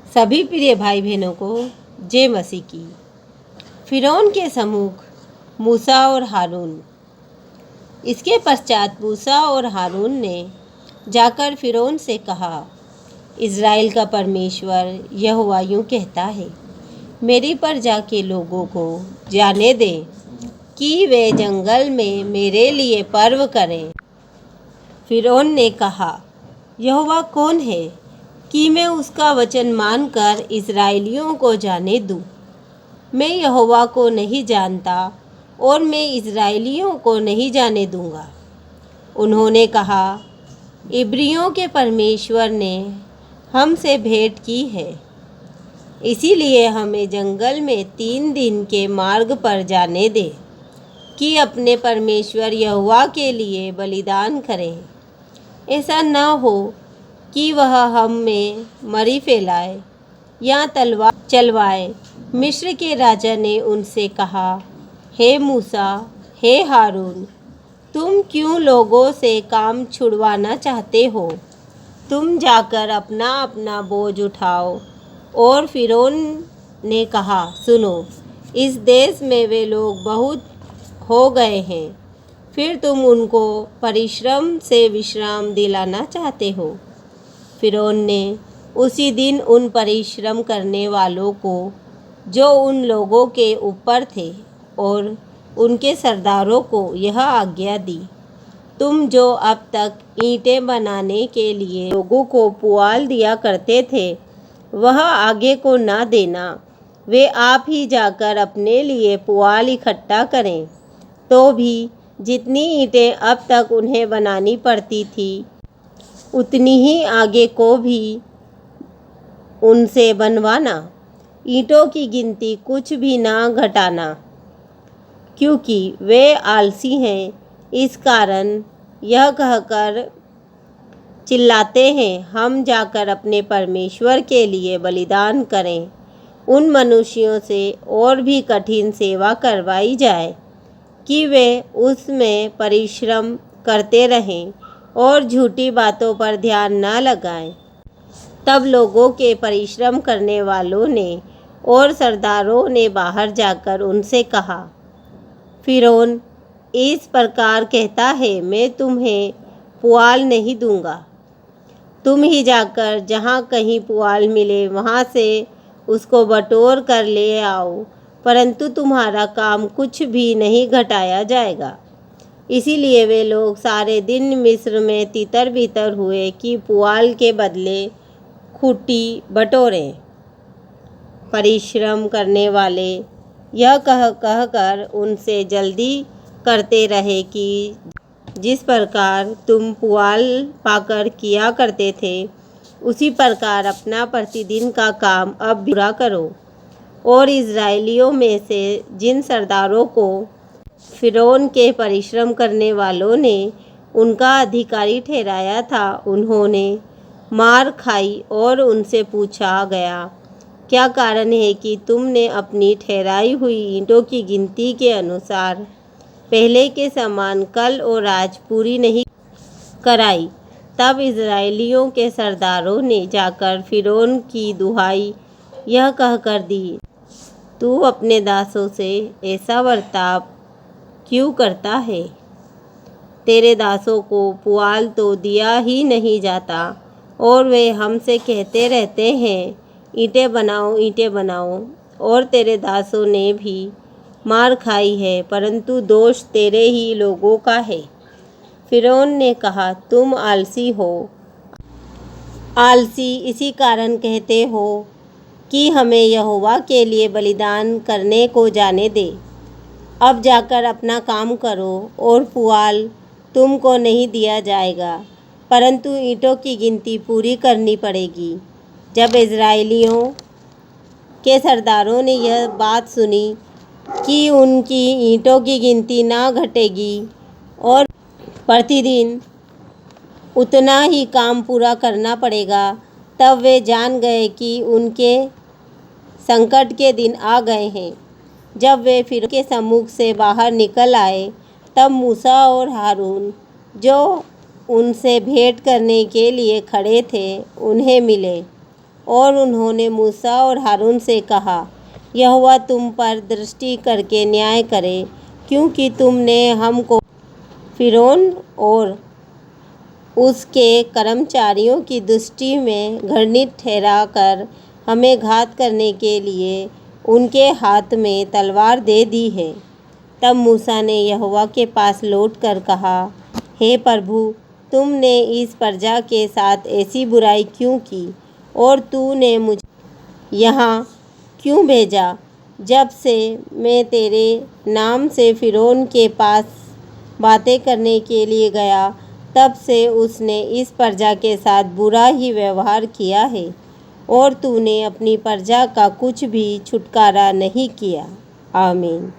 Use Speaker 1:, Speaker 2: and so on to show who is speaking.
Speaker 1: सभी प्रिय भाई बहनों को जय मसीह की। फिरौन के सम्मुख मूसा और हारून। इसके पश्चात मूसा और हारून ने जाकर फिरौन से कहा, इज़राइल का परमेश्वर यहोवा यूँ कहता है, मेरी प्रजा के लोगों को जाने दे कि वे जंगल में मेरे लिए पर्व करें। फिरौन ने कहा, यहोवा कौन है कि मैं उसका वचन मानकर इस्राएलियों को जाने दूं? मैं यहोवा को नहीं जानता और मैं इस्राएलियों को नहीं जाने दूंगा। उन्होंने कहा, इब्रियों के परमेश्वर ने हमसे भेंट की है, इसीलिए हमें जंगल में 3 दिन के मार्ग पर जाने दे कि अपने परमेश्वर यहोवा के लिए बलिदान करें। ऐसा न हो कि वह हम में मरी फैलाए या तलवार चलवाए। मिस्र के राजा ने उनसे कहा, हे मूसा, हे हारून, तुम क्यों लोगों से काम छुड़वाना चाहते हो? तुम जाकर अपना अपना बोझ उठाओ। और फिरौन ने कहा, सुनो, इस देश में वे लोग बहुत हो गए हैं, फिर तुम उनको परिश्रम से विश्राम दिलाना चाहते हो। फिरौन ने उसी दिन उन परिश्रम करने वालों को जो उन लोगों के ऊपर थे और उनके सरदारों को यह आज्ञा दी, तुम जो अब तक ईंटें बनाने के लिए लोगों को पुआल दिया करते थे, वह आगे को ना देना। वे आप ही जाकर अपने लिए पुआल इकट्ठा करें। तो भी जितनी ईंटें अब तक उन्हें बनानी पड़ती थी, उतनी ही आगे को भी उनसे बनवाना। ईंटों की गिनती कुछ भी ना घटाना, क्योंकि वे आलसी हैं। इस कारण यह कहकर चिल्लाते हैं, हम जाकर अपने परमेश्वर के लिए बलिदान करें। उन मनुष्यों से और भी कठिन सेवा करवाई जाए कि वे उसमें परिश्रम करते रहें और झूठी बातों पर ध्यान न लगाएं। तब लोगों के परिश्रम करने वालों ने और सरदारों ने बाहर जाकर उनसे कहा, फिरौन इस प्रकार कहता है, मैं तुम्हें पुआल नहीं दूंगा। तुम ही जाकर जहाँ कहीं पुआल मिले वहाँ से उसको बटोर कर ले आओ, परंतु तुम्हारा काम कुछ भी नहीं घटाया जाएगा। इसीलिए वे लोग सारे दिन मिस्र में तितर बितर हुए कि पुआल के बदले खूंटी बटोरें। परिश्रम करने वाले यह कह कर उनसे जल्दी करते रहे कि जिस प्रकार तुम पुआल पाकर किया करते थे, उसी प्रकार अपना प्रतिदिन का काम अब पूरा करो। और इज़राइलियों में से जिन सरदारों को फिरौन के परिश्रम करने वालों ने उनका अधिकारी ठहराया था, उन्होंने मार खाई और उनसे पूछा गया, क्या कारण है कि तुमने अपनी ठहराई हुई ईंटों की गिनती के अनुसार पहले के समान कल और आज पूरी नहीं कराई? तब इज़राइलियों के सरदारों ने जाकर फिरौन की दुहाई यह कहकर दी, तू अपने दासों से ऐसा बर्ताव क्यों करता है? तेरे दासों को पुआल तो दिया ही नहीं जाता और वे हमसे कहते रहते हैं, ईंटें बनाओ, ईंटें बनाओ। और तेरे दासों ने भी मार खाई है, परंतु दोष तेरे ही लोगों का है। फिरौन ने कहा, तुम आलसी हो। आलसी इसी कारण कहते हो कि हमें यहोवा के लिए बलिदान करने को जाने दे। अब जाकर अपना काम करो और पुआल तुमको नहीं दिया जाएगा, परंतु ईंटों की गिनती पूरी करनी पड़ेगी। जब इज़राइलियों के सरदारों ने यह बात सुनी कि उनकी ईंटों की गिनती ना घटेगी और प्रतिदिन उतना ही काम पूरा करना पड़ेगा, तब वे जान गए कि उनके संकट के दिन आ गए हैं। जब वे फिरौन के सम्मुख से बाहर निकल आए, तब मूसा और हारून जो उनसे भेंट करने के लिए खड़े थे, उन्हें मिले और उन्होंने मूसा और हारून से कहा, यहोवा तुम पर दृष्टि करके न्याय करे, क्योंकि तुमने हमको फ़िरौन और उसके कर्मचारियों की दृष्टि में घृणित ठहरा कर हमें घात करने के लिए उनके हाथ में तलवार दे दी है। तब मूसा ने यहोवा के पास लौटकर कहा, हे प्रभु, तुमने इस प्रजा के साथ ऐसी बुराई क्यों की और तूने मुझे यहाँ क्यों भेजा? जब से मैं तेरे नाम से फ़िरौन के पास बातें करने के लिए गया, तब से उसने इस प्रजा के साथ बुरा ही व्यवहार किया है और तूने अपनी प्रजा का कुछ भी छुटकारा नहीं किया। आमीन।